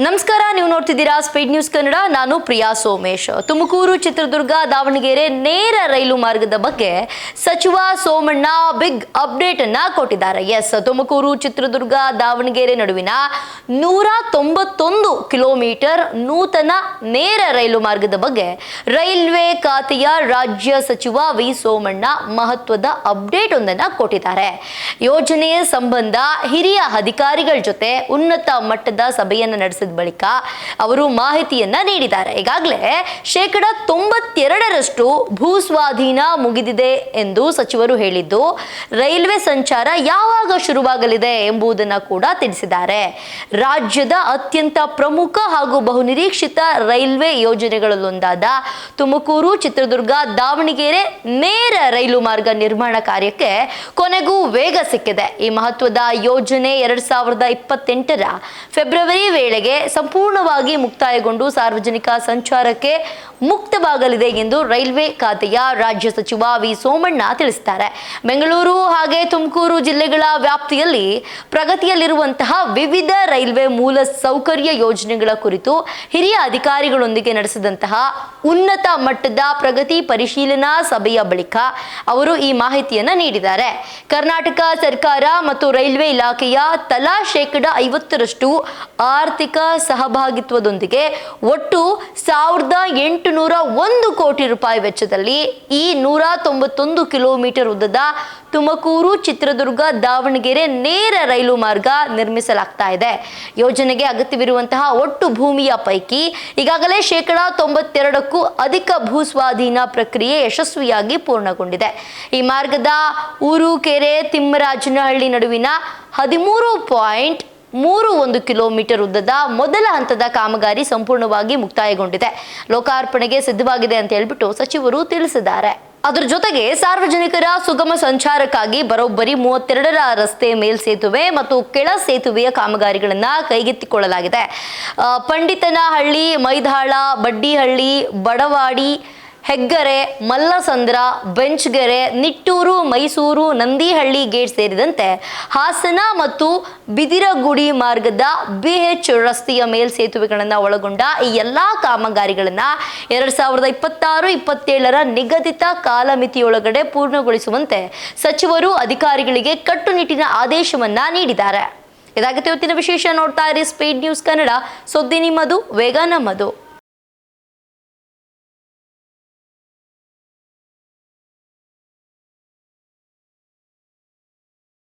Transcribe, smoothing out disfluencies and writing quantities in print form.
ನಮಸ್ಕಾರ, ನೀವು ನೋಡ್ತಿದ್ದೀರಾ ಸ್ಪೀಡ್ ನ್ಯೂಸ್ ಕನ್ನಡ. ನಾನು ಪ್ರಿಯಾ ಸೋಮೇಶ್. ತುಮಕೂರು, ಚಿತ್ರದುರ್ಗ, ದಾವಣಗೆರೆ ನೇರ ರೈಲು ಮಾರ್ಗದ ಬಗ್ಗೆ ಸಚಿವ ಸೋಮಣ್ಣ ಬಿಗ್ ಅಪ್ಡೇಟ್ ಅನ್ನ ಕೊಟ್ಟಿದ್ದಾರೆ. ತುಮಕೂರು, ಚಿತ್ರದುರ್ಗ, ದಾವಣಗೆರೆ ನಡುವಿನ 191 ಕಿಲೋಮೀಟರ್ ನೂತನ ನೇರ ರೈಲು ಮಾರ್ಗದ ಬಗ್ಗೆ ರೈಲ್ವೆ ಖಾತೆಯ ರಾಜ್ಯ ಸಚಿವ ವಿ ಸೋಮಣ್ಣ ಮಹತ್ವದ ಅಪ್ಡೇಟ್ ಒಂದನ್ನ ಕೊಟ್ಟಿದ್ದಾರೆ. ಯೋಜನೆಯ ಸಂಬಂಧ ಹಿರಿಯ ಅಧಿಕಾರಿಗಳ ಜೊತೆ ಉನ್ನತ ಮಟ್ಟದ ಸಭೆಯನ್ನು ನಡೆಸಿದ ಬಳಿಕ ಅವರು ಮಾಹಿತಿಯನ್ನ ನೀಡಿದ್ದಾರೆ. ಈಗಾಗಲೇ 92% ಭೂಸ್ವಾಧೀನ ಮುಗಿದಿದೆ ಎಂದು ಸಚಿವರು ಹೇಳಿದ್ದು, ರೈಲ್ವೆ ಸಂಚಾರ ಯಾವಾಗ ಶುರುವಾಗಲಿದೆ ಎಂಬುದನ್ನು ಕೂಡ ತಿಳಿಸಿದ್ದಾರೆ. ರಾಜ್ಯದ ಅತ್ಯಂತ ಪ್ರಮುಖ ಹಾಗೂ ಬಹುನಿರೀಕ್ಷಿತ ರೈಲ್ವೆ ಯೋಜನೆಗಳಲ್ಲೊಂದಾದ ತುಮಕೂರು, ಚಿತ್ರದುರ್ಗ, ದಾವಣಗೆರೆ ನೇರ ರೈಲು ಮಾರ್ಗ ನಿರ್ಮಾಣ ಕಾರ್ಯಕ್ಕೆ ಕೊನೆಗೂ ವೇಗ ಸಿಕ್ಕಿದೆ. ಈ ಮಹತ್ವದ ಯೋಜನೆ 2028ರ ಫೆಬ್ರವರಿ ವೇಳೆಗೆ ಸಂಪೂರ್ಣವಾಗಿ ಮುಕ್ತಾಯಗೊಂಡು ಸಾರ್ವಜನಿಕ ಸಂಚಾರಕ್ಕೆ ಮುಕ್ತವಾಗಲಿದೆ ಎಂದು ರೈಲ್ವೆ ಖಾತೆಯ ರಾಜ್ಯ ಸಚಿವ ವಿ ಸೋಮಣ್ಣ ತಿಳಿಸಿದ್ದಾರೆ. ಬೆಂಗಳೂರು ಹಾಗೆ ತುಮಕೂರು ಜಿಲ್ಲೆಗಳ ವ್ಯಾಪ್ತಿಯಲ್ಲಿ ಪ್ರಗತಿಯಲ್ಲಿರುವಂತಹ ವಿವಿಧ ರೈಲ್ವೆ ಮೂಲ ಸೌಕರ್ಯ ಯೋಜನೆಗಳ ಕುರಿತು ಹಿರಿಯ ಅಧಿಕಾರಿಗಳೊಂದಿಗೆ ನಡೆಸಿದಂತಹ ಉನ್ನತ ಮಟ್ಟದ ಪ್ರಗತಿ ಪರಿಶೀಲನಾ ಸಭೆಯ ಬಳಿಕ ಅವರು ಈ ಮಾಹಿತಿಯನ್ನ ನೀಡಿದ್ದಾರೆ. ಕರ್ನಾಟಕ ಸರ್ಕಾರ ಮತ್ತು ರೈಲ್ವೆ ಇಲಾಖೆಯ ತಲಾ 50% ಆರ್ಥಿಕ ಸಹಭಾಗಿತ್ವದೊಂದಿಗೆ ಒಟ್ಟು 1801 ಕೋಟಿ ರೂಪಾಯಿ ವೆಚ್ಚದಲ್ಲಿ ಈ 191 ಕಿಲೋಮೀಟರ್ ಉದ್ದದ ತುಮಕೂರು, ಚಿತ್ರದುರ್ಗ, ದಾವಣಗೆರೆ ನೇರ ರೈಲು ಮಾರ್ಗ ನಿರ್ಮಿಸಲಾಗ್ತಾ ಇದೆ. ಯೋಜನೆಗೆ ಅಗತ್ಯವಿರುವಂತಹ ಒಟ್ಟು ಭೂಮಿಯ ಪೈಕಿ ಈಗಾಗಲೇ 92%ಕ್ಕೂ ಅಧಿಕ ಭೂಸ್ವಾಧೀನ ಪ್ರಕ್ರಿಯೆ ಯಶಸ್ವಿಯಾಗಿ ಪೂರ್ಣಗೊಂಡಿದೆ. ಈ ಮಾರ್ಗದ ಊರು, ಕೆರೆ, ತಿಮ್ಮರಾಜನಹಳ್ಳಿ ನಡುವಿನ 13.31 ಕಿಲೋಮೀಟರ್ ಉದ್ದದ ಮೊದಲ ಹಂತದ ಕಾಮಗಾರಿ ಸಂಪೂರ್ಣವಾಗಿ ಮುಕ್ತಾಯಗೊಂಡಿದೆ, ಲೋಕಾರ್ಪಣೆಗೆ ಸಿದ್ಧವಾಗಿದೆ ಅಂತ ಹೇಳ್ಬಿಟ್ಟು ಸಚಿವರು ತಿಳಿಸಿದ್ದಾರೆ. ಅದರ ಜೊತೆಗೆ ಸಾರ್ವಜನಿಕರ ಸುಗಮ ಸಂಚಾರಕ್ಕಾಗಿ ಬರೋಬ್ಬರಿ 32ರ ರಸ್ತೆ ಮೇಲ್ಸೇತುವೆ ಮತ್ತು ಕೆಳ ಸೇತುವೆಯ ಕಾಮಗಾರಿಗಳನ್ನ ಕೈಗೆತ್ತಿಕೊಳ್ಳಲಾಗಿದೆ. ಪಂಡಿತನಹಳ್ಳಿ, ಮೈದಾಳ, ಬಡ್ಡಿಹಳ್ಳಿ, ಬಡವಾಡಿ, ಹೆಗ್ಗರೆ, ಮಲ್ಲಸಂದ್ರ, ಬೆಂಚ್ಗೆರೆ, ನಿಟ್ಟೂರು, ಮೈಸೂರು, ನಂದಿಹಳ್ಳಿ ಗೇಟ್ ಸೇರಿದಂತೆ ಹಾಸನ ಮತ್ತು ಬಿದಿರಗುಡಿ ಮಾರ್ಗದ BH ರಸ್ತೆಯ ಮೇಲ್ಸೇತುವೆಗಳನ್ನು ಒಳಗೊಂಡ ಈ ಎಲ್ಲಾ ಕಾಮಗಾರಿಗಳನ್ನ 2026-27ರ ನಿಗದಿತ ಕಾಲಮಿತಿಯೊಳಗಡೆ ಪೂರ್ಣಗೊಳಿಸುವಂತೆ ಸಚಿವರು ಅಧಿಕಾರಿಗಳಿಗೆ ಕಟ್ಟುನಿಟ್ಟಿನ ಆದೇಶವನ್ನ ನೀಡಿದ್ದಾರೆ. ಇದಾಗಿತ್ತು ಇವತ್ತಿನ ವಿಶೇಷ. ನೋಡ್ತಾ ಇರಿ ಸ್ಪೀಡ್ ನ್ಯೂಸ್ ಕನ್ನಡ. ಸುದ್ದಿ ನಿಮ್ಮದು, ವೇಗ ನಮ್ಮದು.